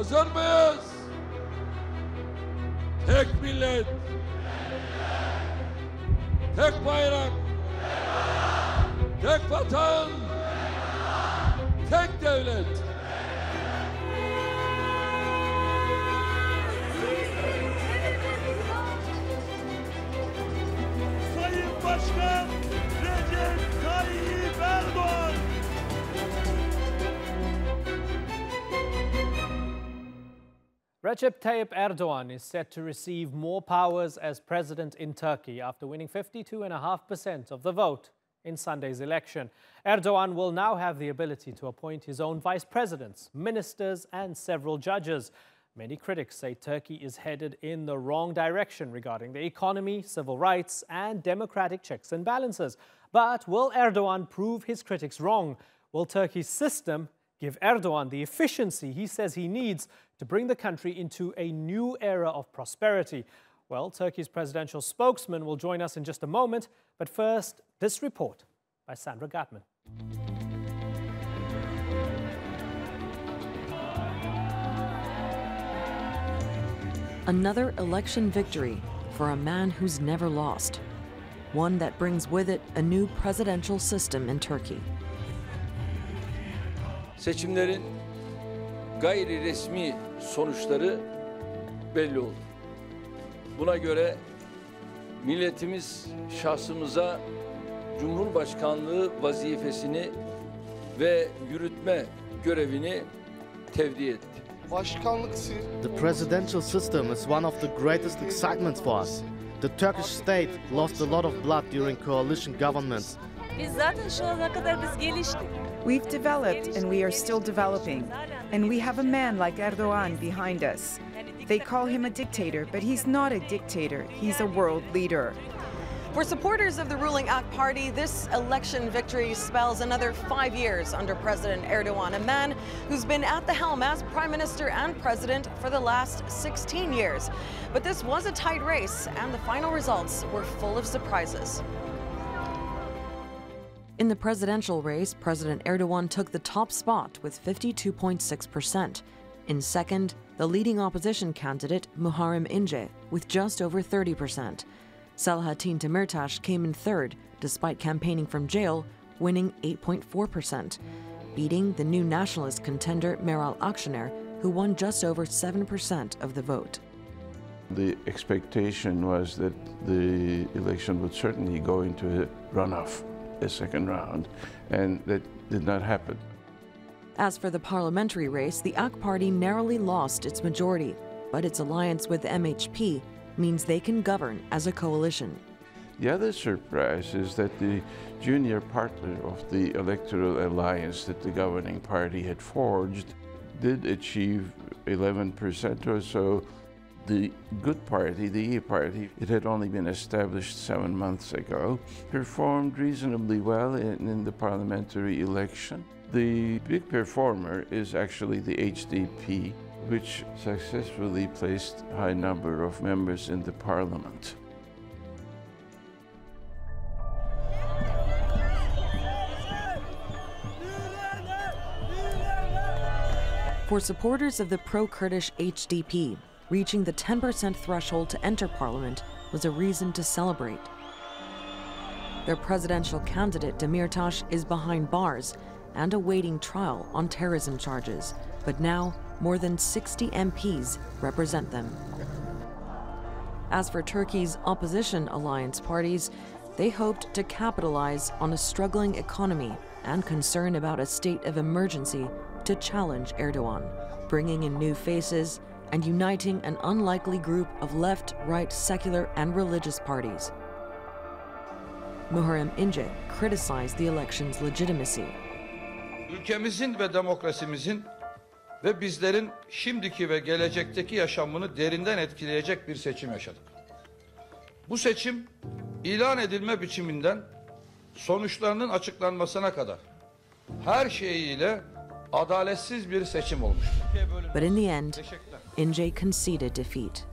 Hazır mıyız? Tek millet, tek bayrak, tek vatan, tek devlet. Sayın Başkan Recep Tayyip Erdogan. Recep Tayyip Erdogan is set to receive more powers as president in Turkey after winning 52.5% of the vote in Sunday's election. Erdogan will now have the ability to appoint his own vice presidents, ministers, and several judges. Many critics say Turkey is headed in the wrong direction regarding the economy, civil rights, and democratic checks and balances. But will Erdogan prove his critics wrong? Will Turkey's system give Erdogan the efficiency he says he needs to bring the country into a new era of prosperity? Well, Turkey's presidential spokesman will join us in just a moment. But first, this report by Sandra Gatman. Another election victory for a man who's never lost. One that brings with it a new presidential system in Turkey. Seçimlerin gayri resmi sonuçları belli oldu. Buna göre milletimiz şahsımıza Cumhurbaşkanlığı vazifesini ve yürütme görevini tevdi etti. The presidential system is one of the greatest excitements for us. The Turkish state lost a lot of blood during coalition governments. We've developed and we are still developing. And we have a man like Erdogan behind us. They call him a dictator, but he's not a dictator. He's a world leader. For supporters of the ruling AK Party, this election victory spells another 5 years under President Erdogan, a man who's been at the helm as Prime Minister and President for the last 16 years. But this was a tight race, and the final results were full of surprises. In the presidential race, President Erdogan took the top spot with 52.6%. In second, the leading opposition candidate, Muharrem İnce, with just over 30%. Selahattin Demirtas came in third, despite campaigning from jail, winning 8.4%, beating the new nationalist contender Meral Akşener, who won just over 7% of the vote. The expectation was that the election would certainly go into a runoff, a second round, and that did not happen. As for the parliamentary race, the AK Party narrowly lost its majority, but its alliance with the MHP means they can govern as a coalition. The other surprise is that the junior partner of the electoral alliance that the governing party had forged did achieve 11% or so. The good party, the E party, it had only been established 7 months ago, performed reasonably well in the parliamentary election. The big performer is actually the HDP, which successfully placed a high number of members in the parliament. For supporters of the pro-Kurdish HDP, reaching the 10% threshold to enter parliament was a reason to celebrate. Their presidential candidate, Demirtas, is behind bars and awaiting trial on terrorism charges, but now more than 60 MPs represent them. As for Turkey's opposition alliance parties, they hoped to capitalize on a struggling economy and concern about a state of emergency to challenge Erdogan, bringing in new faces and uniting an unlikely group of left, right, secular, and religious parties. Muharrem İnce criticized the election's legitimacy. Ülkemizin ve demokrasimizin ve bizlerin şimdiki ve gelecekteki yaşamını derinden etkileyecek bir seçim yaşadık. Bu seçim ilan edilme biçiminden sonuçlarının açıklanmasına kadar her şeyiyle adaletsiz bir seçim olmuştur. But in the end, İnce conceded defeat.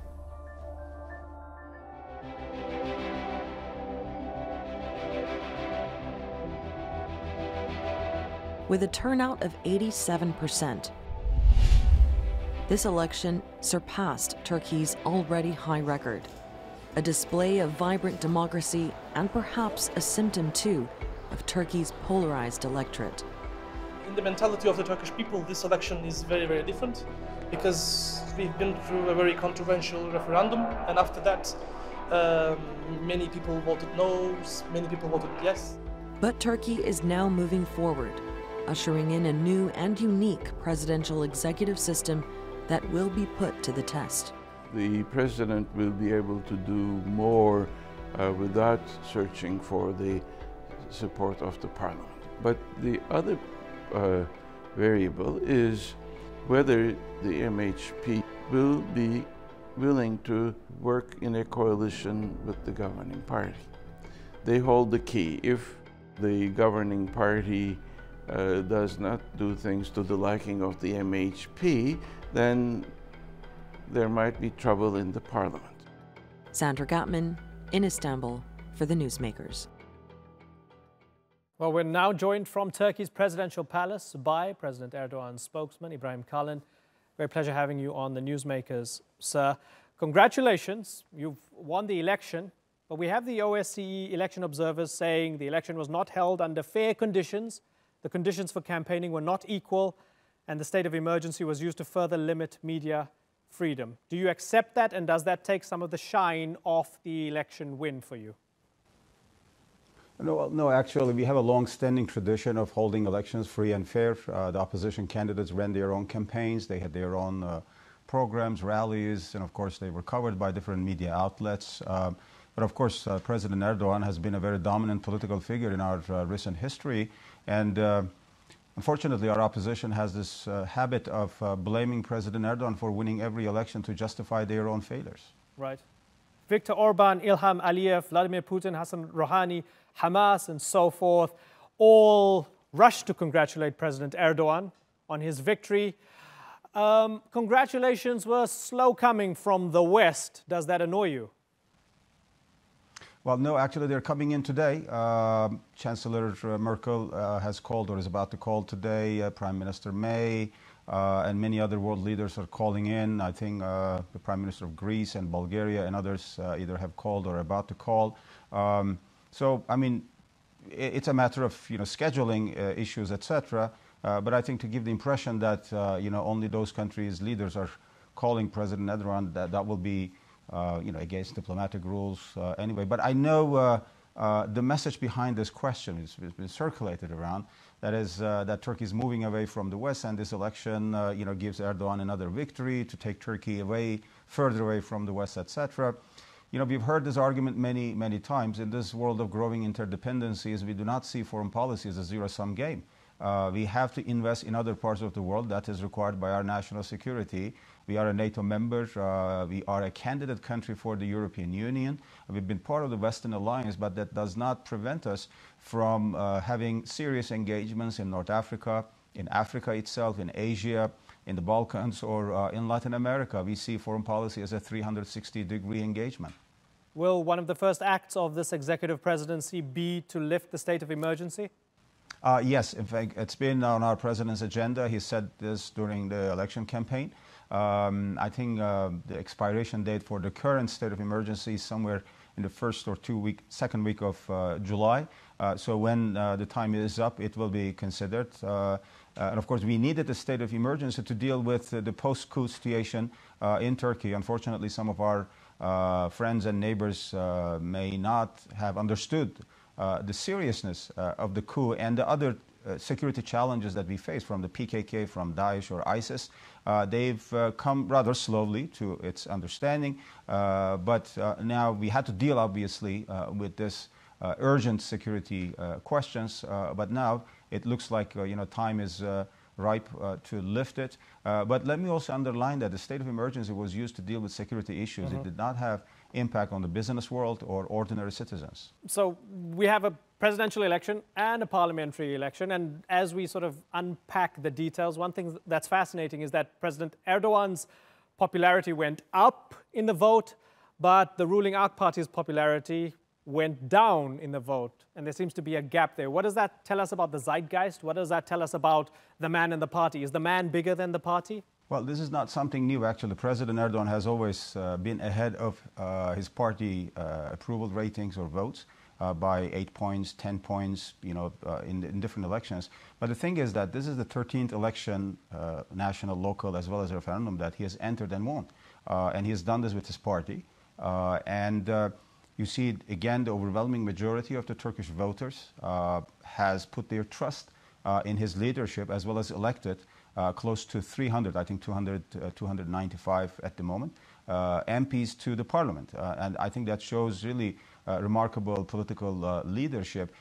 With a turnout of 87%, This election surpassed Turkey's already high record, a display of vibrant democracy and perhaps a symptom, too, of Turkey's polarized electorate. In the mentality of the Turkish people, this election is very, very different because we've been through a very controversial referendum, and after that, many people voted no, many people voted yes. But Turkey is now moving forward, ushering in a new and unique presidential executive system that will be put to the test. The president will be able to do more without searching for the support of the parliament. But the other variable is whether the MHP will be willing to work in a coalition with the governing party. They hold the key. If the governing party does not do things to the liking of the MHP, then there might be trouble in the parliament. Sandra Gatman in Istanbul for the Newsmakers. Well, we're now joined from Turkey's presidential palace by President Erdogan's spokesman, Ibrahim Kalin. Very pleasure having you on the Newsmakers, sir. Congratulations, you've won the election, but we have the OSCE election observers saying the election was not held under fair conditions, the conditions for campaigning were not equal, and the state of emergency was used to further limit media freedom. Do you accept that, and does that take some of the shine off the election win for you? No, actually, we have a long-standing tradition of holding elections free and fair. The opposition candidates ran their own campaigns. They had their own programs, rallies, and of course, they were covered by different media outlets. But of course, President Erdogan has been a very dominant political figure in our recent history. And unfortunately, our opposition has this habit of blaming President Erdogan for winning every election to justify their own failures. Right. Viktor Orban, Ilham Aliyev, Vladimir Putin, Hassan Rouhani, Hamas, and so forth, all rushed to congratulate President Erdogan on his victory. Congratulations were slow coming from the West. Does that annoy you? Well, no, actually, they're coming in today. Chancellor Merkel has called or is about to call today. Prime Minister May and many other world leaders are calling in. I think the Prime Minister of Greece and Bulgaria and others either have called or are about to call. So, I mean, it's a matter of scheduling issues, etc. But I think to give the impression that only those countries' leaders are calling President Erdogan, that will be against diplomatic rules anyway. But I know the message behind this question has been circulated around. That is that Turkey is moving away from the West, and this election, gives Erdogan another victory to take Turkey further away from the West, etc. We've heard this argument many, many times. In this world of growing interdependencies, we do not see foreign policy as a zero-sum game. We have to invest in other parts of the world. That is required by our national security. We are a NATO member. We are a candidate country for the European Union. We've been part of the Western Alliance, but that does not prevent us from having serious engagements in North Africa, in Africa itself, in Asia, in the Balkans, or in Latin America. We see foreign policy as a 360-degree engagement. Will one of the first acts of this executive presidency be to lift the state of emergency? Yes, in fact, it's been on our president's agenda. He said this during the election campaign. I think the expiration date for the current state of emergency is somewhere in the second week of July. So when the time is up, it will be considered. And of course, we needed a state of emergency to deal with the post-coup situation in Turkey. Unfortunately, some of our friends and neighbors may not have understood the seriousness of the coup and the other security challenges that we face from the PKK, from Daesh or ISIS. They've come rather slowly to its understanding, but now we had to deal, obviously, with this urgent security questions. But now it looks like time is ripe to lift it. But let me also underline that the state of emergency was used to deal with security issues. Mm-hmm. It did not have impact on the business world or ordinary citizens. So we have a presidential election and a parliamentary election, and as we sort of unpack the details, one thing that's fascinating is that President Erdogan's popularity went up in the vote, but the ruling AK Party's popularity went down in the vote, and there seems to be a gap there. What does that tell us about the zeitgeist? What does that tell us about the man and the party? Is the man bigger than the party? Well, this is not something new, actually. President Erdogan has always been ahead of his party approval ratings or votes by 8 points, 10 points, in different elections. But the thing is that this is the 13th election, national, local, as well as referendum, that he has entered and won. And he has done this with his party. You see, again, the overwhelming majority of the Turkish voters has put their trust in his leadership, as well as elected close to 300, I think 295 at the moment, MPs to the parliament. And I think that shows really remarkable political leadership.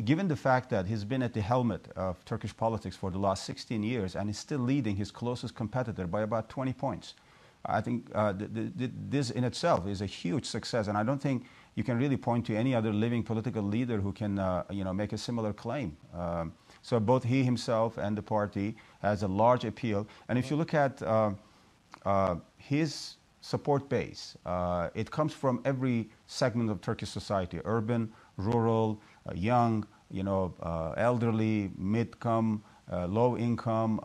Given the fact that he's been at the helmet of Turkish politics for the last 16 years and is still leading his closest competitor by about 20 points. I think this in itself is a huge success, and I don't think you can really point to any other living political leader who can make a similar claim. So both he himself and the party has a large appeal. And if you look at his support base, it comes from every segment of Turkish society: urban, rural, young, elderly, mid-income, low income,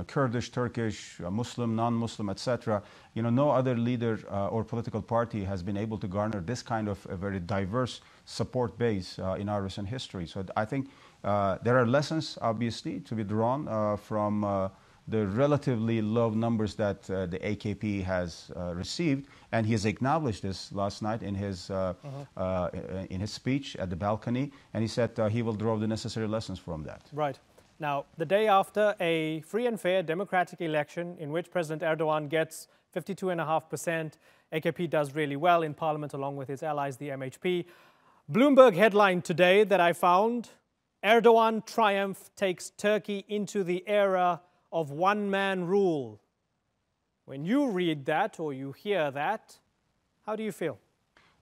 Kurdish, Turkish, Muslim, non-Muslim, etc. No other leader or political party has been able to garner this kind of a very diverse support base in our recent history. So I think there are lessons, obviously, to be drawn from the relatively low numbers that the AKP has received, and he has acknowledged this last night in his speech at the balcony, and he said he will draw the necessary lessons from that. Right. Now, the day after a free and fair democratic election in which President Erdogan gets 52.5%, AKP does really well in parliament along with its allies, the MHP. Bloomberg headline today that I found: Erdogan triumph takes Turkey into the era of one-man rule. When you read that or you hear that, how do you feel?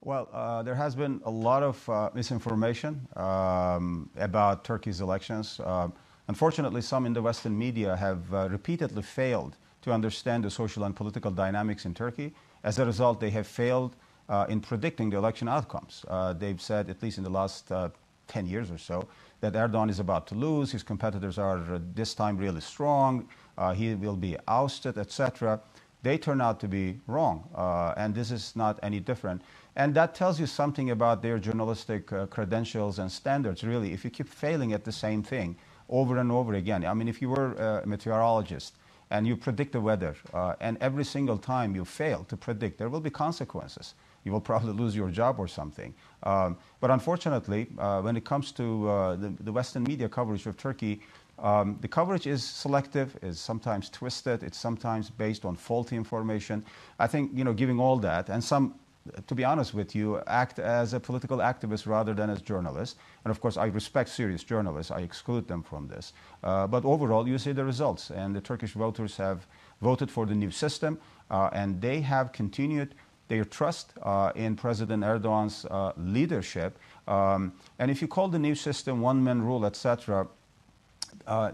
Well, there has been a lot of misinformation about Turkey's elections. Unfortunately, some in the Western media have repeatedly failed to understand the social and political dynamics in Turkey. As a result, they have failed in predicting the election outcomes. They've said, at least in the last 10 years or so, that Erdogan is about to lose, his competitors are this time really strong, he will be ousted, etc. They turn out to be wrong, and this is not any different. And that tells you something about their journalistic credentials and standards, really. If you keep failing at the same thing over and over again, I mean, if you were a meteorologist and you predict the weather, and every single time you fail to predict, there will be consequences. You will probably lose your job or something. But unfortunately, when it comes to the Western media coverage of Turkey, the coverage is selective, is sometimes twisted, it's sometimes based on faulty information. I think, giving all that, and some, to be honest with you, act as a political activist rather than as journalists. And of course, I respect serious journalists. I exclude them from this. But overall, you see the results. And the Turkish voters have voted for the new system, and they have continued their trust in President Erdogan's leadership. And if you call the new system one-man rule, etc.,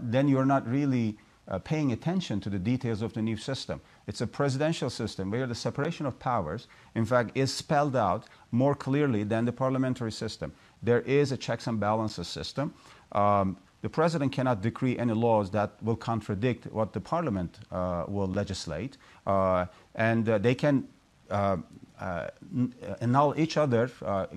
then you're not really paying attention to the details of the new system. It's a presidential system where the separation of powers, in fact, is spelled out more clearly than the parliamentary system. There is a checks and balances system. The president cannot decree any laws that will contradict what the parliament will legislate. And they can annul each other,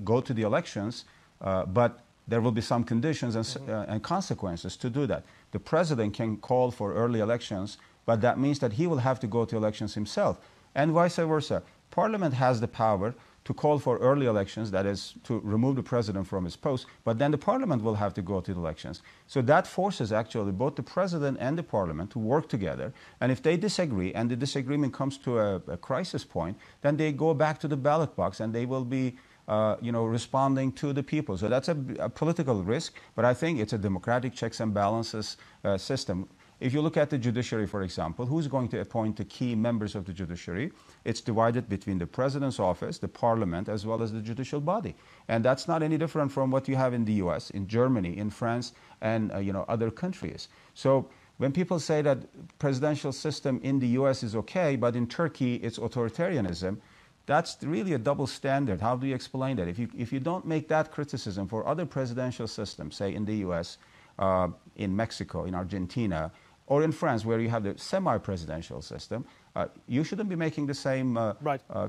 go to the elections, but there will be some conditions and consequences to do that. The president can call for early elections, but that means that he will have to go to elections himself, and vice versa. Parliament has the power to call for early elections, that is, to remove the president from his post, but then the parliament will have to go to the elections. So that forces actually both the president and the parliament to work together, and if they disagree and the disagreement comes to a crisis point, then they go back to the ballot box and they will be responding to the people. So that's a political risk, but I think it's a democratic checks and balances system. If you look at the judiciary, for example, who's going to appoint the key members of the judiciary? It's divided between the president's office, the parliament, as well as the judicial body. And that's not any different from what you have in the US, in Germany, in France, and other countries. So when people say that presidential system in the US is okay, but in Turkey it's authoritarianism, that's really a double standard. How do you explain that? If you don't make that criticism for other presidential systems, say in the US, in Mexico, in Argentina, Or in France, where you have the semi-presidential system, you shouldn't be making the same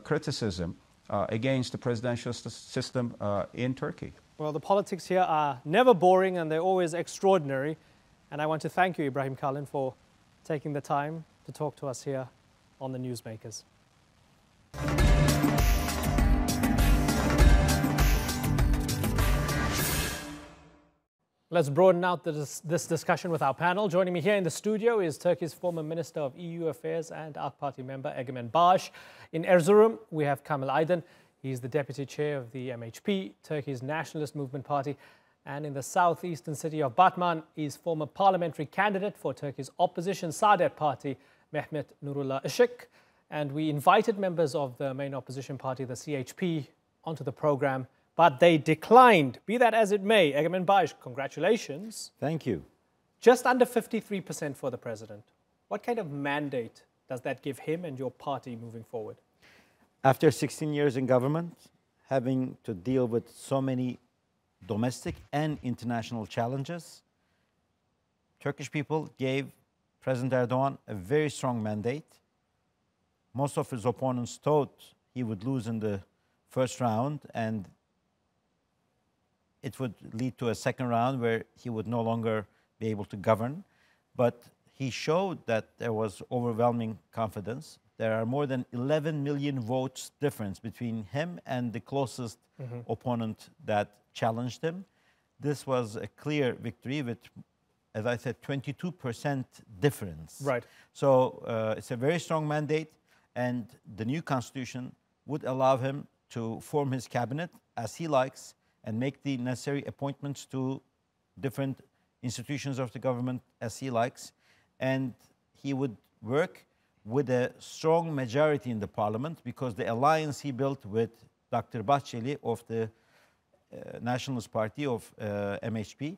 criticism against the presidential system in Turkey. Well, the politics here are never boring and they're always extraordinary. And I want to thank you, Ibrahim Kalin, for taking the time to talk to us here on the Newsmakers. Let's broaden out this discussion with our panel. Joining me here in the studio is Turkey's former Minister of EU Affairs and AK Party member Egemen Bağış. In Erzurum, we have Kamil Aydın. He's the Deputy Chair of the MHP, Turkey's Nationalist Movement Party. And in the southeastern city of Batman is former parliamentary candidate for Turkey's opposition Saadet Party, Mehmet Nurullah Işık. And we invited members of the main opposition party, the CHP, onto the program, but they declined. Be that as it may, Egemen Bağış, congratulations. Thank you. Just under 53% for the president. What kind of mandate does that give him and your party moving forward? After 16 years in government, having to deal with so many domestic and international challenges, Turkish people gave President Erdogan a very strong mandate. Most of his opponents thought he would lose in the first round and it would lead to a second round where he would no longer be able to govern. But he showed that there was overwhelming confidence. There are more than 11 million votes difference between him and the closest opponent that challenged him. This was a clear victory with, as I said, 22% difference. Right. So it's a very strong mandate, and the new constitution would allow him to form his cabinet as he likes and make the necessary appointments to different institutions of the government as he likes. And he would work with a strong majority in the parliament because the alliance he built with Dr. Bahçeli of the Nationalist Party of MHP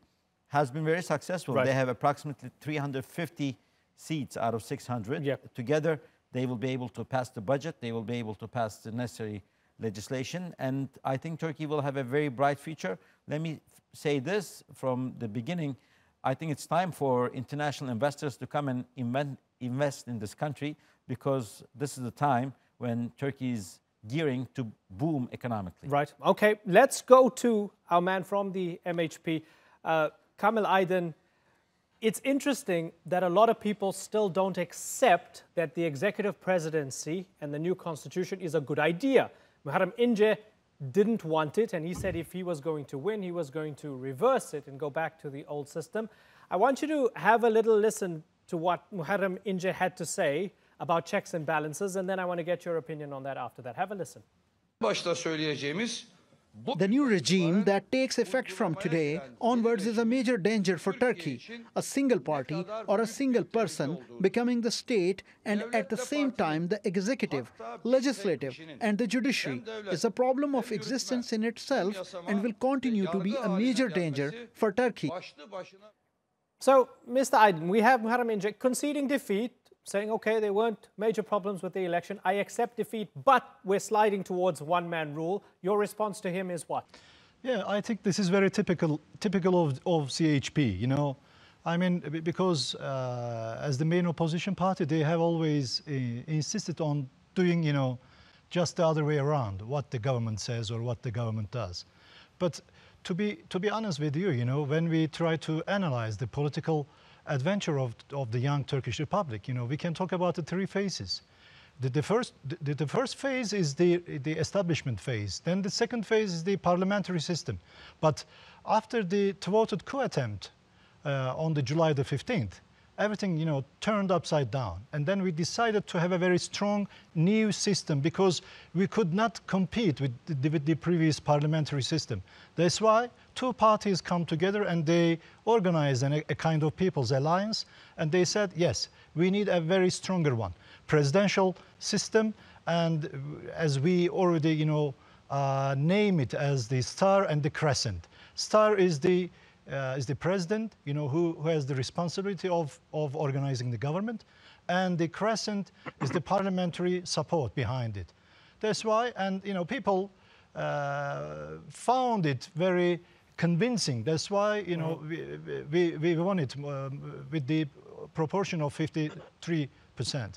has been very successful. Right. They have approximately 350 seats out of 600. Yep. Together, they will be able to pass the budget. They will be able to pass the necessary legislation. And I think Turkey will have a very bright future. Let me say this from the beginning. I think it's time for international investors to come and invest in this country because this is the time when Turkey is gearing to boom economically. Right. Okay, let's go to our man from the MHP, Kamil Aydın. It's interesting that a lot of people still don't accept that the executive presidency and the new constitution is a good idea. Muharrem İnce didn't want it, and he said if he was going to win, he was going to reverse it and go back to the old system. I want you to have a little listen to what Muharrem İnce had to say about checks and balances, and then I want to get your opinion on that after that. Have a listen. Başta söyleyeceğimiz The new regime that takes effect from today onwards is a major danger for Turkey. A single party or a single person becoming the state and at the same time the executive, legislative and the judiciary is a problem of existence in itself and will continue to be a major danger for Turkey. So, Mr. Aydın, we have Muharrem İnce conceding defeat, saying, okay, there weren't major problems with the election. I accept defeat, but we're sliding towards one-man rule. Your response to him is what? Yeah, I think this is very typical of CHP, you know. I mean, because as the main opposition party, they have always insisted on doing, you know, just the other way around, what the government says or what the government does. But to be honest with you, you know, when we try to analyze the political adventure of the young Turkish Republic, you know, we can talk about the three phases. The first phase is the establishment phase. Then the second phase is the parliamentary system. But after the thwarted coup attempt on the July the 15th, everything, you know, turned upside down. And then we decided to have a very strong new system because we could not compete with the previous parliamentary system. That's why two parties come together and they organize a kind of people's alliance. And they said, yes, we need a very stronger one. Presidential system, and as we already, you know, name it as the star and the crescent. Star is the president, you know, who has the responsibility of organizing the government, and the crescent is the parliamentary support behind it. That's why, and you know, people found it very convincing. That's why, you know, we won it with the proportion of 53%.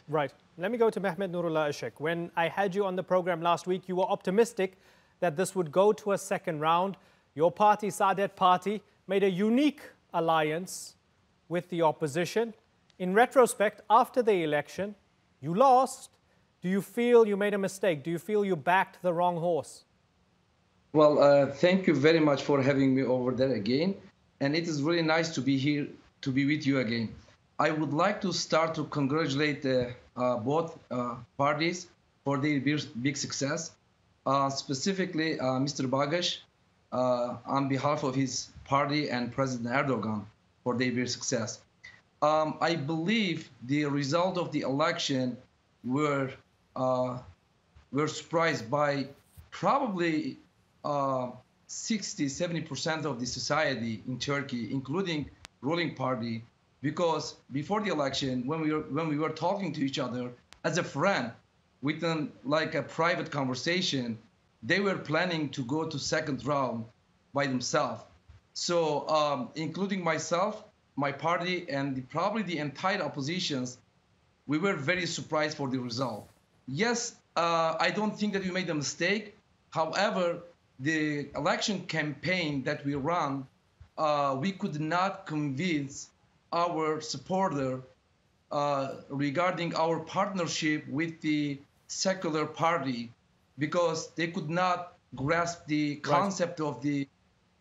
Right. Let me go to Mehmet Nurullah Ishak. When I had you on the program last week, you were optimistic that this would go to a second round. Your party, Saadet Party, made a unique alliance with the opposition. In retrospect, after the election, you lost. Do you feel you made a mistake? Do you feel you backed the wrong horse? Well, thank you very much for having me over there again. And it is really nice to be here, to be with you again. I would like to start to congratulate both parties for their big success. Specifically, Mr. Bagash, on behalf of his party and President Erdogan for their big success. I believe the result of the election were surprised by probably 60–70% of the society in Turkey, including ruling party, because before the election, when we were talking to each other as a friend, within like a private conversation, they were planning to go to second round by themselves. So, including myself, my party, and probably the entire oppositions, we were very surprised for the result. Yes, I don't think that we made a mistake. However, the election campaign that we run, we could not convince our supporter regarding our partnership with the secular party, because they could not grasp the concept of the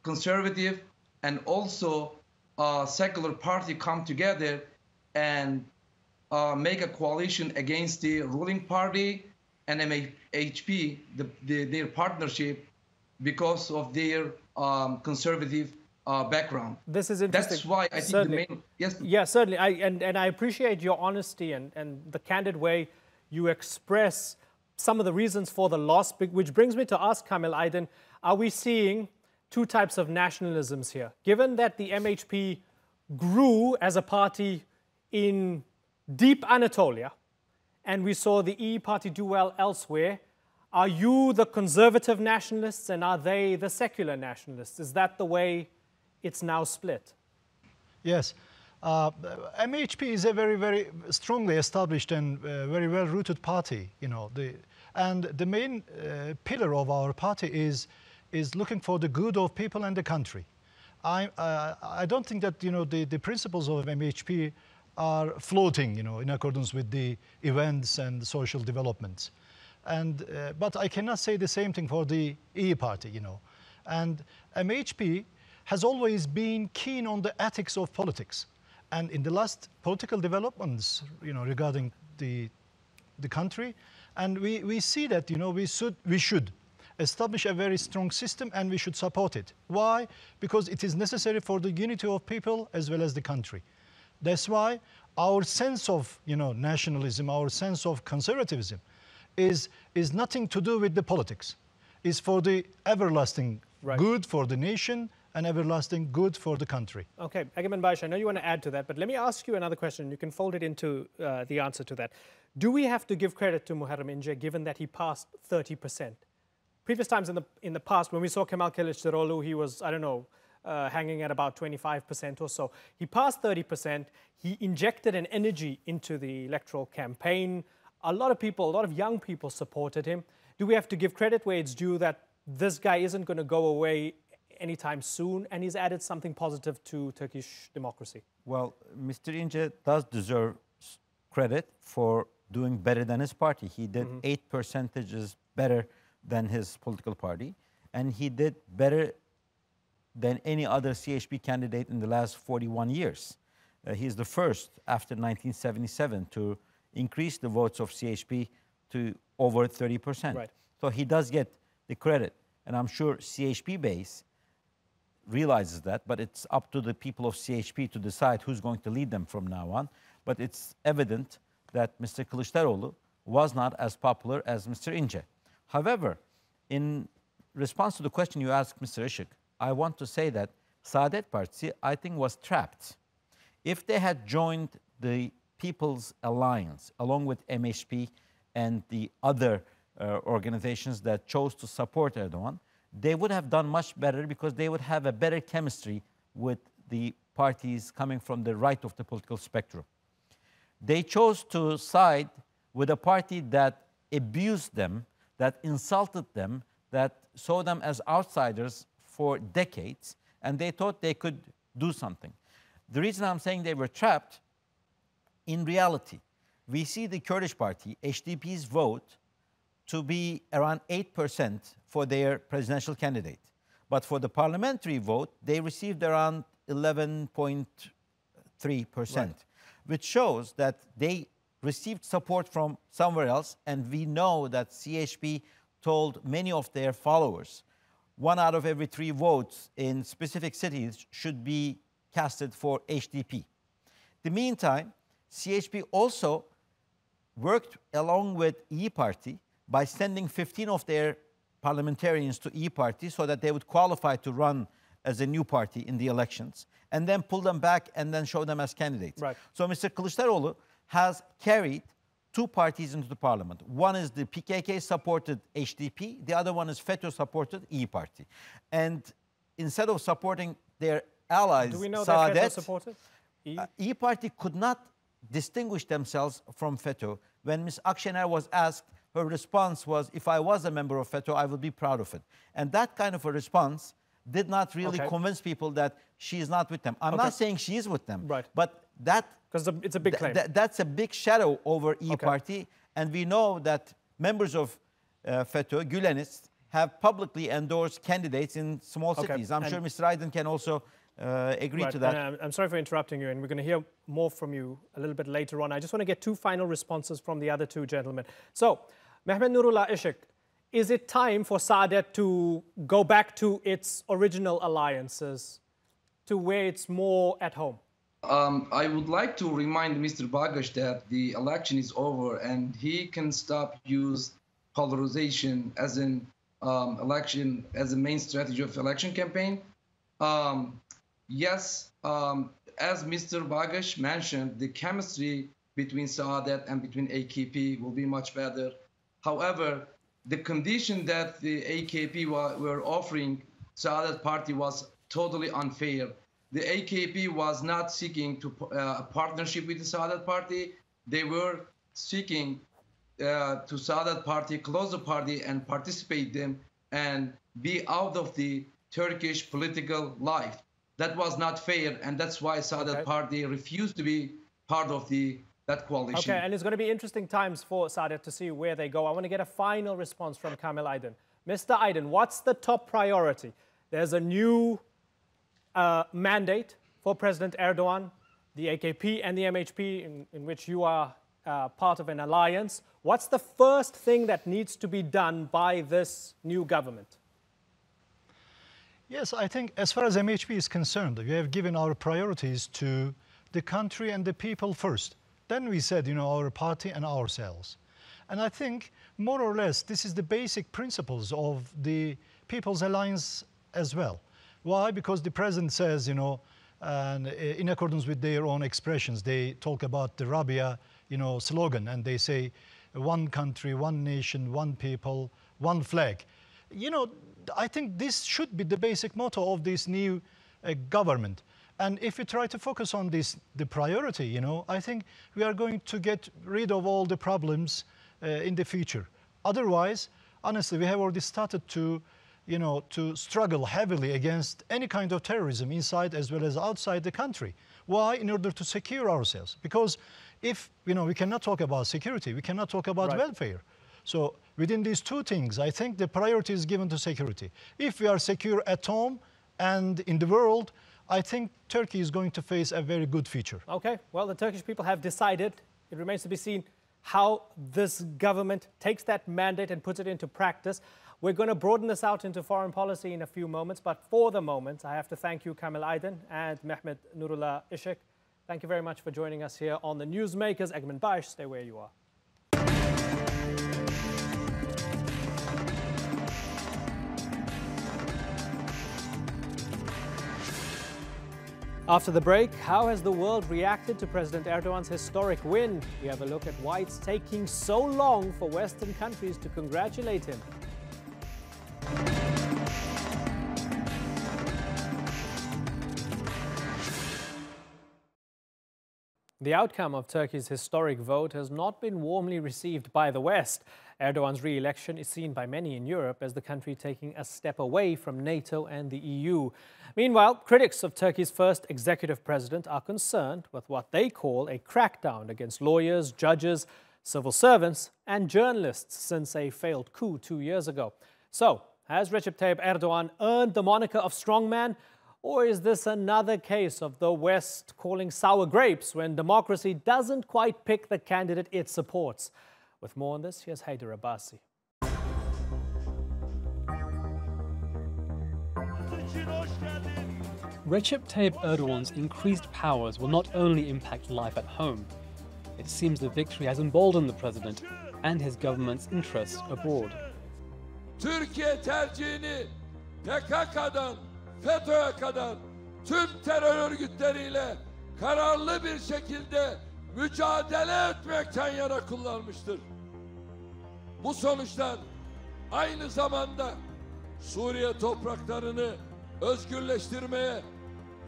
conservative and also secular party come together and make a coalition against the ruling party and MHP, their partnership, because of their conservative background. This is interesting. That's why I think certainly. the main... Yes. Yeah, certainly. And I appreciate your honesty and the candid way you express some of the reasons for the loss, which brings me to ask Kamil Aydin, are we seeing two types of nationalisms here? Given that the MHP grew as a party in deep Anatolia, and we saw the EE party do well elsewhere, are you the conservative nationalists and are they the secular nationalists? Is that the way it's now split? Yes. MHP is a very, very strongly established and very well-rooted party, you know. And the main pillar of our party is looking for the good of people and the country. I don't think that, you know, the principles of MHP are floating, you know, in accordance with the events and social developments. And but I cannot say the same thing for the EE party, you know. And MHP has always been keen on the ethics of politics. And in the last political developments, you know, regarding the country, and we see that, you know, we should establish a very strong system and we should support it. Why? Because it is necessary for the unity of people as well as the country. That's why our sense of, you know, nationalism, our sense of conservatism is nothing to do with the politics. It's for the everlasting good for the nation and everlasting good for the country. Okay, Egemen Bayish, I know you want to add to that, but let me ask you another question. You can fold it into the answer to that. Do we have to give credit to Muharrem İnce given that he passed 30%? Previous times in the past, when we saw Kemal Kılıçdaroğlu, he was, I don't know, hanging at about 25% or so. He passed 30%. He injected an energy into the electoral campaign. A lot of people, a lot of young people supported him. Do we have to give credit where it's due that this guy isn't going to go away anytime soon and he's added something positive to Turkish democracy? Well, Mr. İnce does deserve credit for doing better than his party. He did 8% better than his political party, and he did better than any other CHP candidate in the last 41 years. He is the first after 1977 to increase the votes of CHP to over 30%. Right. So he does get the credit, and I'm sure CHP base realizes that, but it's up to the people of CHP to decide who's going to lead them from now on. But it's evident that Mr. Kılıçdaroğlu was not as popular as Mr. İnce. However, in response to the question you asked, Mr. Ishak, I want to say that Saadet Partisi, I think, was trapped. If they had joined the People's Alliance, along with MHP and the other organizations that chose to support Erdogan, they would have done much better because they would have a better chemistry with the parties coming from the right of the political spectrum. They chose to side with a party that abused them, that insulted them, that saw them as outsiders for decades, and they thought they could do something. The reason I'm saying they were trapped, in reality, we see the Kurdish party, HDP's vote, to be around 8% for their presidential candidate. But for the parliamentary vote, they received around 11.3%, right, which shows that they received support from somewhere else. And we know that CHP told many of their followers, 1 out of every 3 votes in specific cities should be casted for HDP. In the meantime, CHP also worked along with E-Party by sending 15 of their parliamentarians to E-Party so that they would qualify to run as a new party in the elections, and then pull them back and then show them as candidates. Right. So Mr. Kılıçdaroğlu has carried 2 parties into the parliament. One is the PKK-supported HDP, the other one is FETÖ-supported E-Party. And instead of supporting their allies, do we know Saadet, that FETÖ-supported? E-Party could not distinguish themselves from FETÖ. When Ms. Akşener was asked, her response was, if I was a member of FETÖ, I would be proud of it. And that kind of a response did not really convince people that she is not with them. I'm not saying she is with them, right, but that... Because it's a big claim. That's a big shadow over E-Party, and we know that members of FETÖ, Gülenists, have publicly endorsed candidates in small cities. I'm sure Mr. Aydın can also agree to that. And I'm sorry for interrupting you, and we're going to hear more from you a little bit later on. I just want to get 2 final responses from the other 2 gentlemen. So, Mehmet Nurullah Ishak, is it time for Saadet to go back to its original alliances, to where it's more at home? I would like to remind Mr. Bagash that the election is over and he can stop use polarization as an election, as a main strategy of election campaign. Yes, as Mr. Bagash mentioned, the chemistry between Saadet and between AKP will be much better. However, the condition that the AKP were offering Saadet Party was totally unfair. The AKP was not seeking to a partnership with the Saadet Party. They were seeking to Saadet Party, close the party and participate them and be out of the Turkish political life. That was not fair, and that's why Saadet Party refused to be part of that coalition. Okay, and it's going to be interesting times for Saadet to see where they go. I want to get a final response from Kamil Aydın. Mr. Aydın, what's the top priority? There's a new mandate for President Erdogan, the AKP and the MHP, in which you are part of an alliance. What's the first thing that needs to be done by this new government? Yes, I think as far as MHP is concerned, we have given our priorities to the country and the people first. Then we said, you know, our party and ourselves. And I think more or less this is the basic principles of the People's Alliance as well. Why? Because the president says, you know, and in accordance with their own expressions, they talk about the Rabia, you know, slogan, and they say, one country, one nation, one people, one flag. You know, I think this should be the basic motto of this new government. And if we try to focus on this, the priority, you know, I think we are going to get rid of all the problems in the future. Otherwise, honestly, we have already started to, you know, to struggle heavily against any kind of terrorism inside as well as outside the country. Why? In order to secure ourselves. Because if, you know, we cannot talk about security, we cannot talk about welfare. So within these 2 things, I think the priority is given to security. If we are secure at home and in the world, I think Turkey is going to face a very good future. Okay, well, the Turkish people have decided. It remains to be seen how this government takes that mandate and puts it into practice. We're going to broaden this out into foreign policy in a few moments, but for the moment, I have to thank you, Kamil Aydın and Mehmet Nurullah Ishak. Thank you very much for joining us here on the Newsmakers. Egman Bash, stay where you are. After the break, how has the world reacted to President Erdogan's historic win? We have a look at why it's taking so long for Western countries to congratulate him. The outcome of Turkey's historic vote has not been warmly received by the West. Erdogan's re-election is seen by many in Europe as the country taking a step away from NATO and the EU. Meanwhile, critics of Turkey's first executive president are concerned with what they call a crackdown against lawyers, judges, civil servants and journalists since a failed coup 2 years ago. So, has Recep Tayyip Erdogan earned the moniker of strongman? Or is this another case of the West calling sour grapes when democracy doesn't quite pick the candidate it supports? With more on this, here's Haider Abbasi. Recep Tayyip Erdogan's increased powers will not only impact life at home. It seems the victory has emboldened the president and his government's interests abroad. Türkiye tercihini PKK'dan FETÖ'ye kadar tüm terör örgütleriyle kararlı bir şekilde mücadele etmekten yana kullanmıştır. Bu sonuçlar aynı zamanda Suriye topraklarını özgürleştirmeye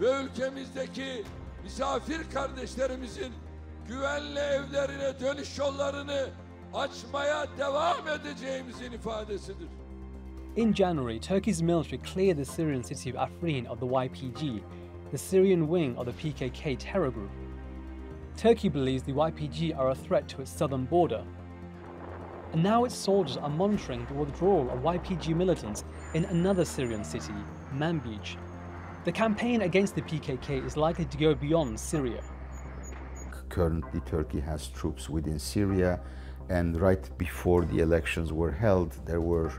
ve ülkemizdeki misafir kardeşlerimizin güvenli evlerine dönüş yollarını açmaya devam edeceğimizin ifadesidir. In January, Turkey's military cleared the Syrian city of Afrin of the YPG, the Syrian wing of the PKK terror group. Turkey believes the YPG are a threat to its southern border. And now its soldiers are monitoring the withdrawal of YPG militants in another Syrian city, Manbij. The campaign against the PKK is likely to go beyond Syria. Currently, Turkey has troops within Syria, and right before the elections were held, there were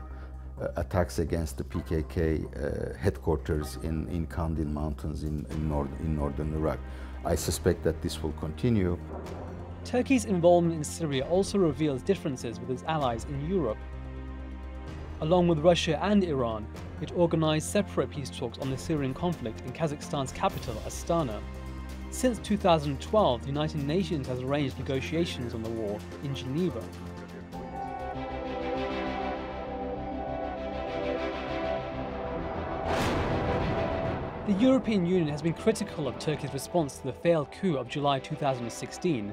attacks against the PKK headquarters in Kandil Mountains in northern Iraq. I suspect that this will continue. Turkey's involvement in Syria also reveals differences with its allies in Europe. Along with Russia and Iran, it organized separate peace talks on the Syrian conflict in Kazakhstan's capital, Astana. Since 2012, the United Nations has arranged negotiations on the war in Geneva. The European Union has been critical of Turkey's response to the failed coup of July 2016.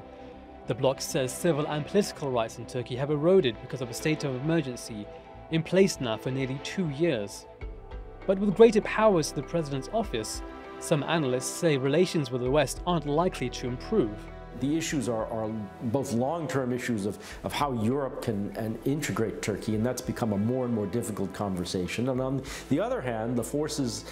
The bloc says civil and political rights in Turkey have eroded because of a state of emergency in place now for nearly 2 years. But with greater powers to the president's office, some analysts say relations with the West aren't likely to improve. The issues are both long-term issues of how Europe can integrate Turkey, and that's become a more and more difficult conversation. And on the other hand, the forces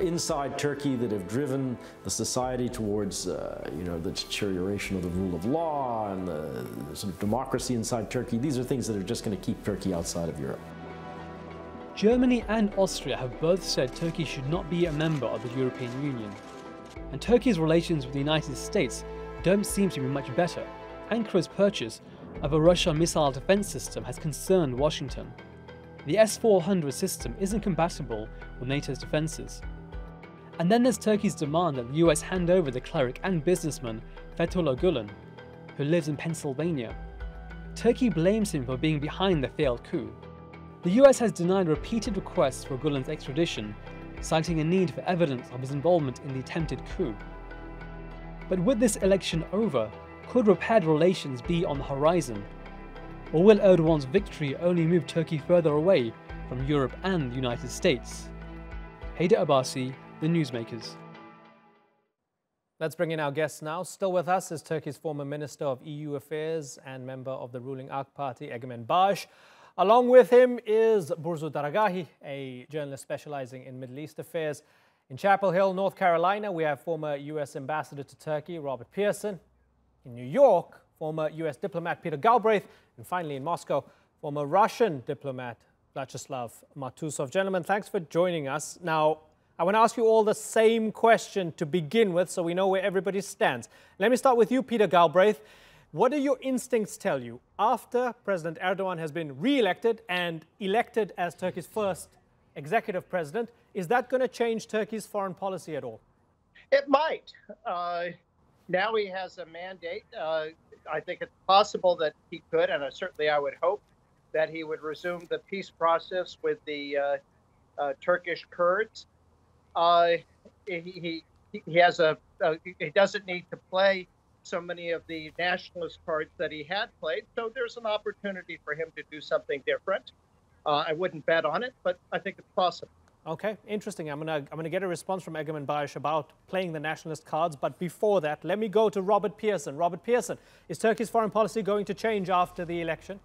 inside Turkey that have driven the society towards the deterioration of the rule of law and the sort of democracy inside Turkey, these are things that are just going to keep Turkey outside of Europe. Germany and Austria have both said Turkey should not be a member of the European Union. And Turkey's relations with the United States don't seem to be much better. Ankara's purchase of a Russian missile defense system has concerned Washington. The S-400 system isn't compatible with NATO's defenses. And then there's Turkey's demand that the US hand over the cleric and businessman Fethullah Gulen, who lives in Pennsylvania. Turkey blames him for being behind the failed coup. The US has denied repeated requests for Gulen's extradition, citing a need for evidence of his involvement in the attempted coup. But with this election over, could repaired relations be on the horizon? Or will Erdogan's victory only move Turkey further away from Europe and the United States? Haider Abbasi, The Newsmakers. Let's bring in our guest now. Still with us is Turkey's former Minister of EU Affairs and member of the ruling AK Party, Egemen Bash. Along with him is Burcu Daragahi, a journalist specializing in Middle East affairs. In Chapel Hill, North Carolina, we have former U.S. Ambassador to Turkey, Robert Pearson. In New York, former U.S. diplomat Peter Galbraith. And finally in Moscow, former Russian diplomat Vyacheslav Matusov. Gentlemen, thanks for joining us. Now, I want to ask you all the same question to begin with so we know where everybody stands. Let me start with you, Peter Galbraith. What do your instincts tell you after President Erdogan has been re-elected and elected as Turkey's first executive president? Is that going to change Turkey's foreign policy at all? It might. Now he has a mandate. I think it's possible that he could, and certainly I would hope that he would resume the peace process with the Turkish Kurds. He has he doesn't need to play so many of the nationalist cards that he had played. So there's an opportunity for him to do something different. I wouldn't bet on it, but I think it's possible. Okay, interesting. I'm gonna get a response from Egemen Bayish about playing the nationalist cards, but before that, let me go to Robert Pearson. Robert Pearson, is Turkey's foreign policy going to change after the election?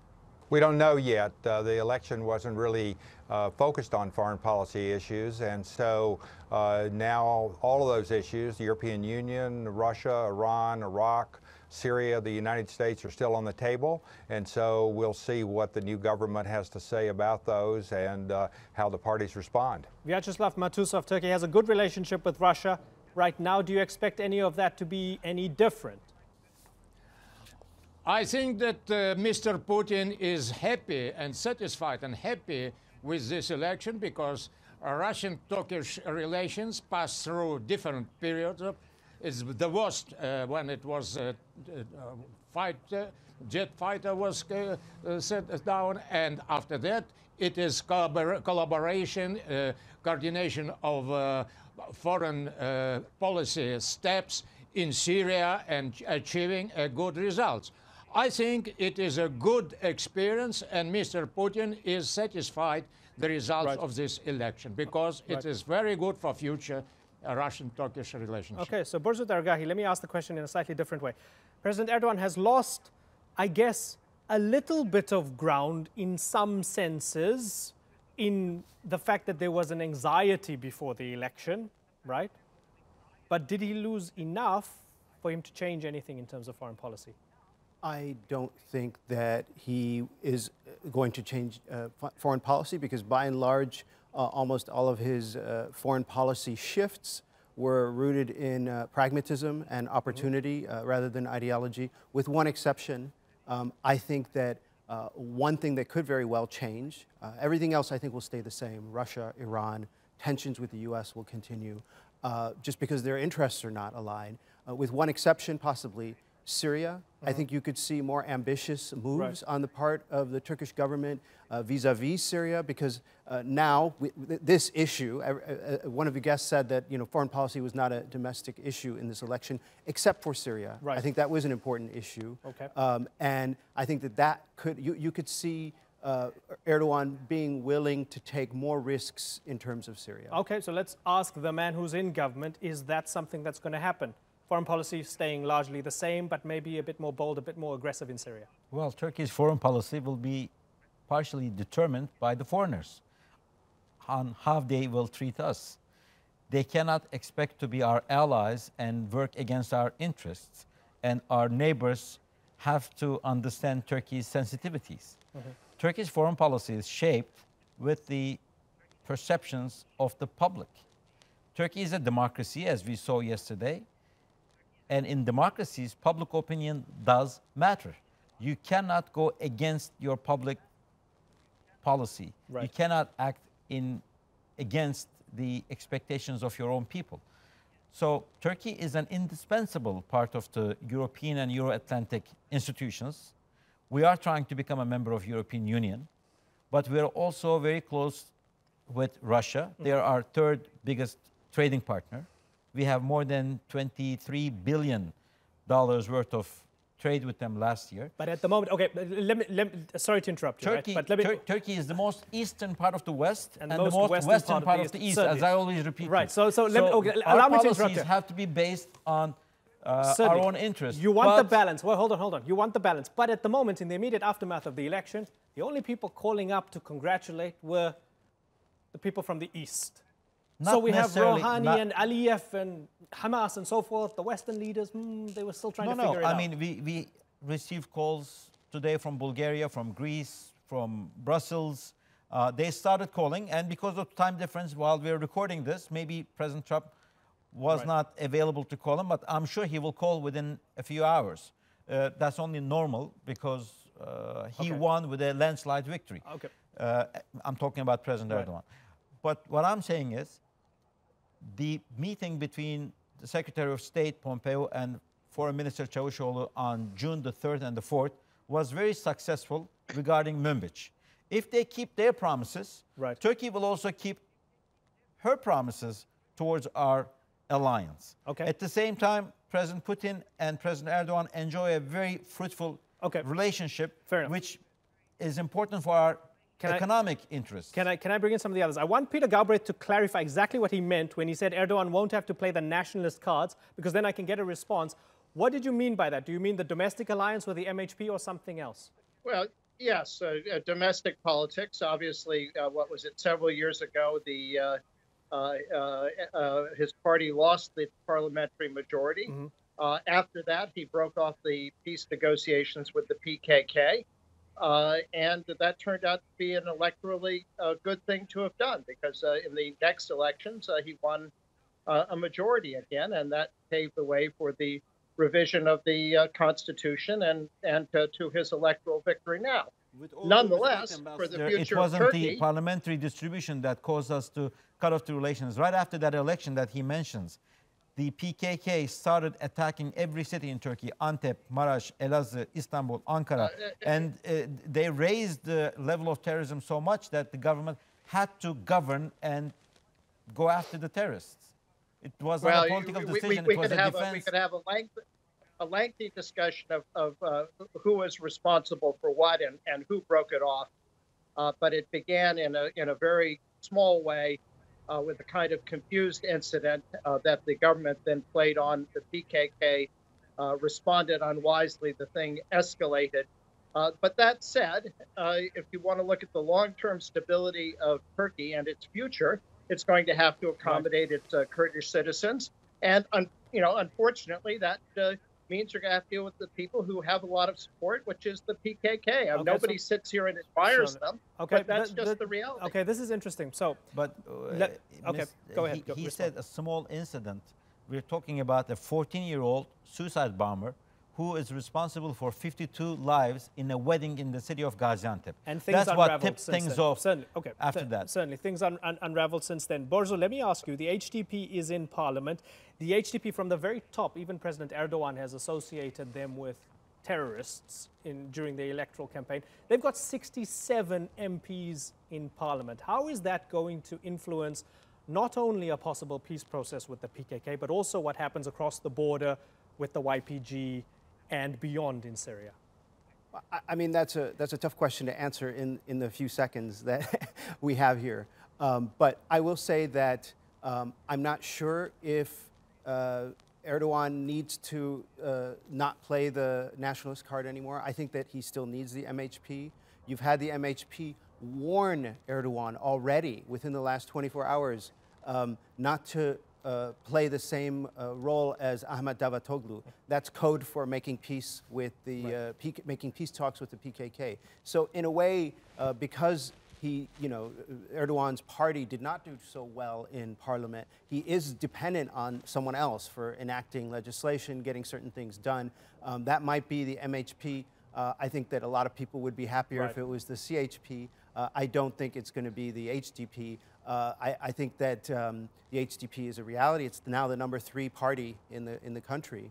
We don't know yet. The election wasn't really focused on foreign policy issues, and so now all of those issues, the European Union, Russia, Iran, Iraq, Syria, the United States are still on the table, and so we'll see what the new government has to say about those and how the parties respond. Vyacheslav Matusov, Turkey has a good relationship with Russia right now. Do you expect any of that to be any different? I think that Mr. Putin is happy and satisfied and happy with this election because Russian-Turkish relations pass through different periods. It's the worst when it was jet fighter was set down, and after that it is collaboration, coordination of foreign policy steps in Syria and achieving good results. I think it is a good experience, and Mr. Putin is satisfied the results of this election because it is very good for future Russian-Turkish relationship. Okay, so Burcu Dargahi, let me ask the question in a slightly different way. President Erdogan has lost, I guess, a little bit of ground in some senses in the fact that there was an anxiety before the election, right? But did he lose enough for him to change anything in terms of foreign policy? I don't think that he is going to change foreign policy because by and large, almost all of his foreign policy shifts were rooted in pragmatism and opportunity rather than ideology, with one exception. I think that one thing that could very well change, everything else I think will stay the same. Russia, Iran, tensions with the US will continue just because their interests are not aligned. With one exception, possibly Syria. I think you could see more ambitious moves on the part of the Turkish government vis-a-vis Syria, because now this issue, one of the guests said that foreign policy was not a domestic issue in this election, except for Syria. I think that was an important issue. And I think that could, you could see Erdogan being willing to take more risks in terms of Syria. Okay, so let's ask the man who's in government, is that something that's going to happen? Foreign policy staying largely the same, but maybe a bit more bold, a bit more aggressive in Syria? Well, Turkey's foreign policy will be partially determined by the foreigners on how they will treat us. They cannot expect to be our allies and work against our interests, and our neighbors have to understand Turkey's sensitivities. Turkey's foreign policy is shaped with the perceptions of the public. Turkey is a democracy, as we saw yesterday. And in democracies, public opinion does matter. You cannot go against your public policy. You cannot act against the expectations of your own people. So Turkey is an indispensable part of the European and Euro-Atlantic institutions. We are trying to become a member of European Union, but we're also very close with Russia. They are our third biggest trading partner. We have more than $23 billion worth of trade with them last year. But at the moment, okay, sorry to interrupt you, Turkey, but let me... Turkey is the most eastern part of the West and the most western part of the East, as I always repeat. Right, so allow me to interrupt you. Have to be based on our own interests. You want the balance. Well, hold on. You want the balance. But at the moment, in the immediate aftermath of the election, the only people calling up to congratulate were the people from the East. So we have Rouhani and Aliyev and Hamas and so forth, the Western leaders, they were still trying to figure it out. I mean, we received calls today from Bulgaria, from Greece, from Brussels. They started calling, and because of time difference, while we're recording this, maybe President Trump was not available to call him, but I'm sure he will call within a few hours. That's only normal because he won with a landslide victory. I'm talking about President Erdogan. But what I'm saying is, the meeting between the Secretary of State Pompeo and Foreign Minister Çavuşoğlu on June the 3rd and the 4th was very successful regarding Münbiç. If they keep their promises, Turkey will also keep her promises towards our alliance. At the same time, President Putin and President Erdogan enjoy a very fruitful relationship, which is important for our economic interests. Can I bring in some of the others? I want Peter Galbraith to clarify exactly what he meant when he said Erdogan won't have to play the nationalist cards, because then I can get a response. What did you mean by that? Do you mean the domestic alliance with the MHP or something else? Well, yes, domestic politics. Obviously, what was it? Several years ago, his party lost the parliamentary majority. After that, he broke off the peace negotiations with the PKK. And that turned out to be an electorally good thing to have done, because in the next elections, he won a majority again, and that paved the way for the revision of the Constitution and to his electoral victory now. Nonetheless, for the future it wasn't of Turkey, the parliamentary distribution that caused us to cut off the relations. Right after that election that he mentions, the PKK started attacking every city in Turkey: Antep, Maraş, Elazığ, Istanbul, Ankara. And they raised the level of terrorism so much that the government had to govern and go after the terrorists. It was not a political decision, it was a defense. We could have a lengthy discussion of who was responsible for what and who broke it off. But it began in a very small way, with a kind of confused incident that the government then played on. The PKK responded unwisely. The thing escalated. But that said, if you want to look at the long-term stability of Turkey and its future, it's going to have to accommodate its Kurdish citizens. And, unfortunately, that means you're going to have to deal with the people who have a lot of support, which is the PKK. Nobody sits here and admires them, but that's just the reality. Okay, this is interesting. So, but go ahead. He said a small incident. We're talking about a 14-year-old suicide bomber who is responsible for 52 lives in a wedding in the city of Gaziantep. And things That's what tipped things off after that. Certainly, things unraveled since then. Borzo, let me ask you, the HDP is in parliament. The HDP from the very top, even President Erdogan has associated them with terrorists during the electoral campaign. They've got 67 MPs in parliament. How is that going to influence not only a possible peace process with the PKK, but also what happens across the border with the YPG and beyond in Syria? I mean, that's a tough question to answer in the few seconds that we have here. But I will say that I'm not sure if Erdogan needs to not play the nationalist card anymore. I think that he still needs the MHP. You've had the MHP warn Erdogan already within the last 24 hours not to play the same role as Ahmet Davutoglu. That's code for making peace with the making peace talks with the PKK. So in a way, because Erdogan's party did not do so well in parliament, he is dependent on someone else for enacting legislation, getting certain things done. That might be the MHP. I think that a lot of people would be happier if it was the CHP. I don't think it's going to be the HDP. I think that the HDP is a reality. It's now the #3 party in the country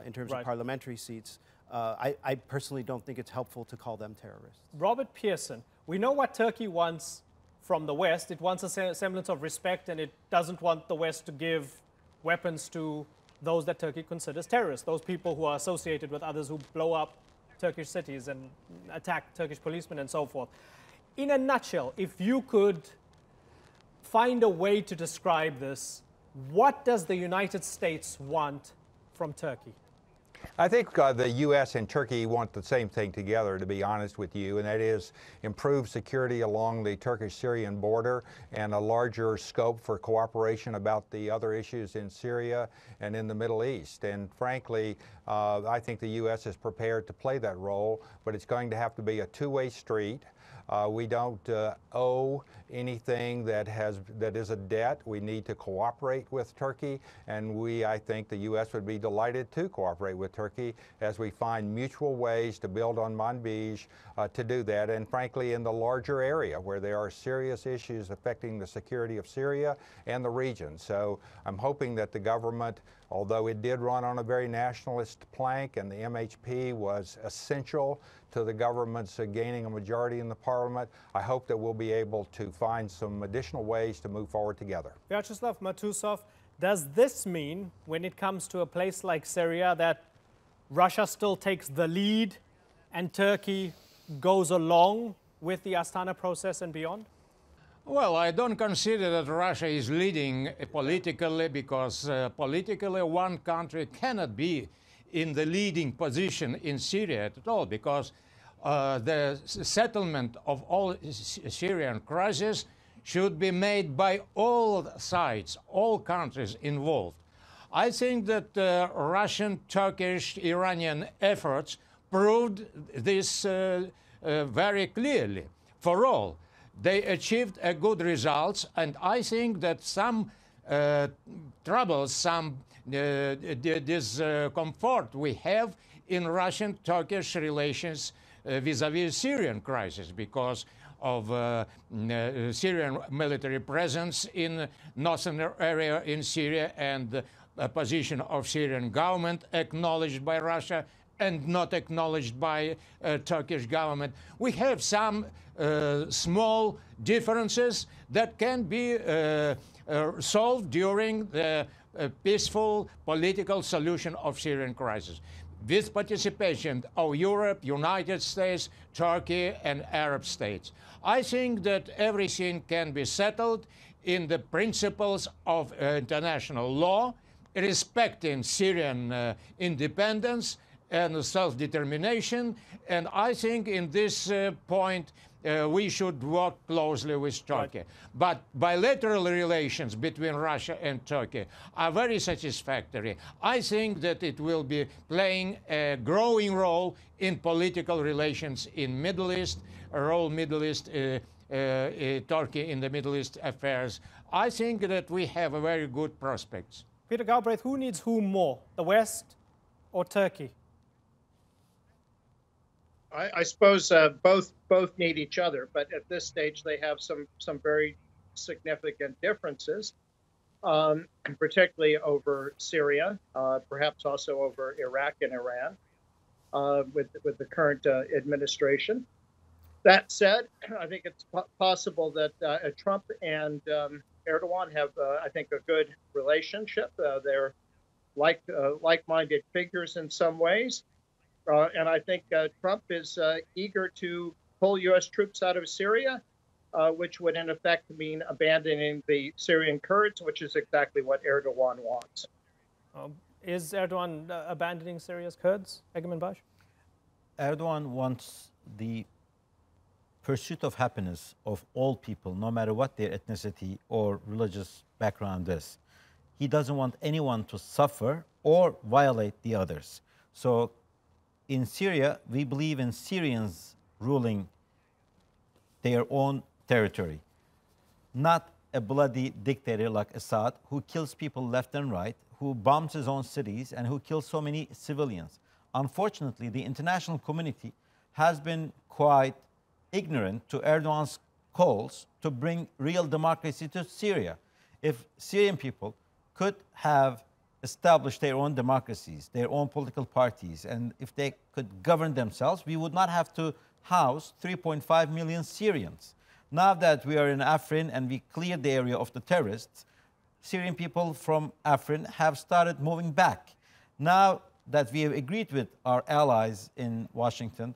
in terms of parliamentary seats. I personally don't think it's helpful to call them terrorists. Robert Pearson, we know what Turkey wants from the West. It wants a semblance of respect, and it doesn't want the West to give weapons to those that Turkey considers terrorists, those people who are associated with others who blow up Turkish cities and attack Turkish policemen and so forth. In a nutshell, if you could find a way to describe this, what does the United States want from Turkey? I think the U.S. and Turkey want the same thing together, to be honest with you, and that is improved security along the Turkish-Syrian border and a larger scope for cooperation about the other issues in Syria and in the Middle East. And frankly, I think the U.S. is prepared to play that role, but it's going to have to be a two-way street. We don't owe anything that is a debt. We need to cooperate with Turkey, and I think the U.S. would be delighted to cooperate with Turkey as we find mutual ways to build on Manbij to do that, and frankly in the larger area where there are serious issues affecting the security of Syria and the region. So I'm hoping that the government, although it did run on a very nationalist plank and the MHP was essential to the government's gaining a majority in the parliament, I hope that we'll be able to find some additional ways to move forward together. Vyacheslav Matusov, Does this mean, when it comes to a place like Syria, that Russia still takes the lead and Turkey goes along with the Astana process and beyond? Well, I don't consider that Russia is leading politically, because politically one country cannot be in the leading position in Syria at all, because the settlement of all Syrian crises should be made by all sides, all countries involved. I think that Russian, Turkish, Iranian efforts proved this very clearly for all. They achieved good results, and I think that some troubles, some discomfort we have in Russian-Turkish relations vis-à-vis Syrian crisis, because of Syrian military presence in northern area in Syria, and the position of Syrian government acknowledged by Russia and not acknowledged by Turkish government. We have some small differences that can be solved during the peaceful political solution of Syrian crisis, with participation of Europe, United States, Turkey, and Arab states. I think that everything can be settled in the principles of international law, respecting Syrian independence and self-determination, and I think in this point we should work closely with Turkey. Right. But bilateral relations between Russia and Turkey are very satisfactory. I think that it will be playing a growing role in political relations in Middle East, Turkey in the Middle East affairs. I think that we have a very good prospects. Peter Galbraith, who needs whom more, the West or Turkey? I suppose both need each other, but at this stage they have some very significant differences, particularly over Syria, perhaps also over Iraq and Iran, with the current administration. That said, I think it's possible that Trump and Erdogan have, I think, a good relationship. They're like-minded figures in some ways. And I think Trump is eager to pull U.S. troops out of Syria, which would in effect mean abandoning the Syrian Kurds, which is exactly what Erdogan wants. Is Erdogan abandoning Syria's Kurds, Egemen Bash? Erdogan wants the pursuit of happiness of all people, no matter what their ethnicity or religious background is. He doesn't want anyone to suffer or violate the others. So in Syria, we believe in Syrians ruling their own territory, not a bloody dictator like Assad, who kills people left and right, who bombs his own cities, and who kills so many civilians. Unfortunately, the international community has been quite ignorant to Erdogan's calls to bring real democracy to Syria. If Syrian people could have established their own democracies, their own political parties, and if they could govern themselves, we would not have to house 3.5 million Syrians. Now that we are in Afrin and we cleared the area of the terrorists, Syrian people from Afrin have started moving back. Now that we have agreed with our allies in Washington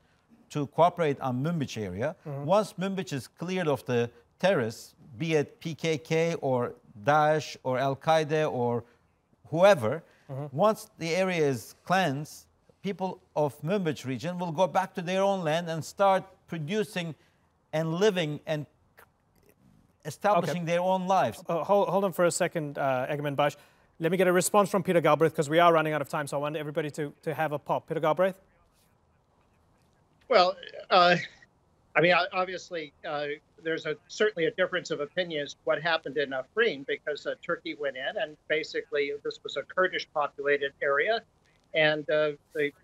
to cooperate on Manbij area, once Manbij is cleared of the terrorists, be it PKK or Daesh or Al-Qaeda or whoever, once the area is cleansed, people of Manbij region will go back to their own land and start producing and living and establishing their own lives. Hold on for a second, Egemen Bash. Let me get a response from Peter Galbraith, because we are running out of time, so I want everybody to have a pop. Peter Galbraith? Well, I mean, obviously, there's certainly a difference of opinion as to what happened in Afrin, because Turkey went in and basically this was a Kurdish populated area, and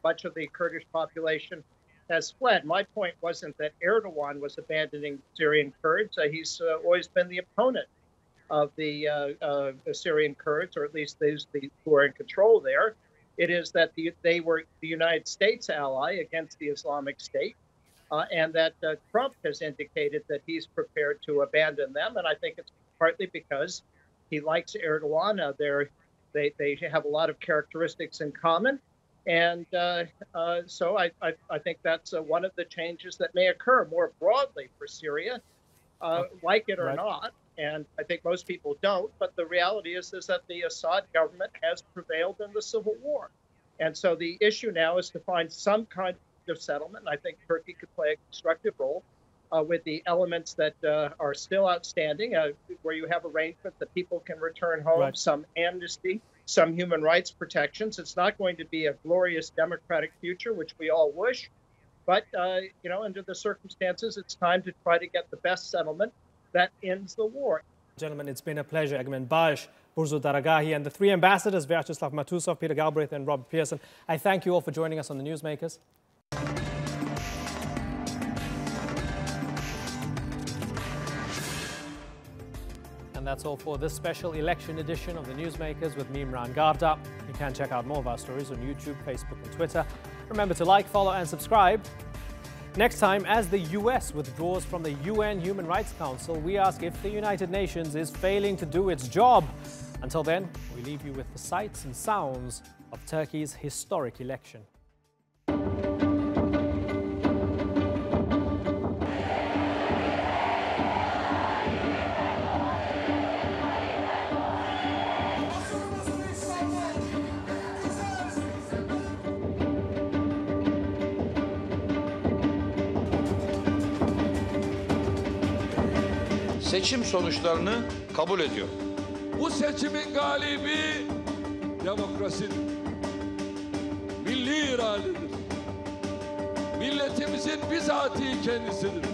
much of the Kurdish population has fled. My point wasn't that Erdogan was abandoning Syrian Kurds. He's always been the opponent of the Syrian Kurds, or at least those who are in control there. It is that they were the United States ally against the Islamic State. And that Trump has indicated that he's prepared to abandon them. And I think it's partly because He likes Erdogan. They have a lot of characteristics in common. And so I think that's one of the changes that may occur more broadly for Syria, like it or not. And I think most people don't. But the reality is that the Assad government has prevailed in the civil war. And so the issue now is to find some kind of settlement. I think Turkey could play a constructive role with the elements that are still outstanding, where you have arrangements that people can return home, some amnesty, some human rights protections. It's not going to be a glorious democratic future, which we all wish. But, you know, under the circumstances, it's time to try to get the best settlement that ends the war. Gentlemen, it's been a pleasure. Egmen Bash, Burzo Daragahi, and the three ambassadors, Vyacheslav Matusov, Peter Galbraith, and Robert Pearson. I thank you all for joining us on the Newsmakers. And that's all for this special election edition of the Newsmakers with me, Imran Garda. You can check out more of our stories on YouTube, Facebook, and Twitter. Remember to like, follow, and subscribe. Next time, as the US withdraws from the UN Human Rights Council, we ask if the United Nations is failing to do its job. Until then, we leave you with the sights and sounds of Turkey's historic election. Seçim sonuçlarını kabul ediyor. Bu seçimin galibi demokrasidir. Milli iradedir. Milletimizin bizatihi kendisidir.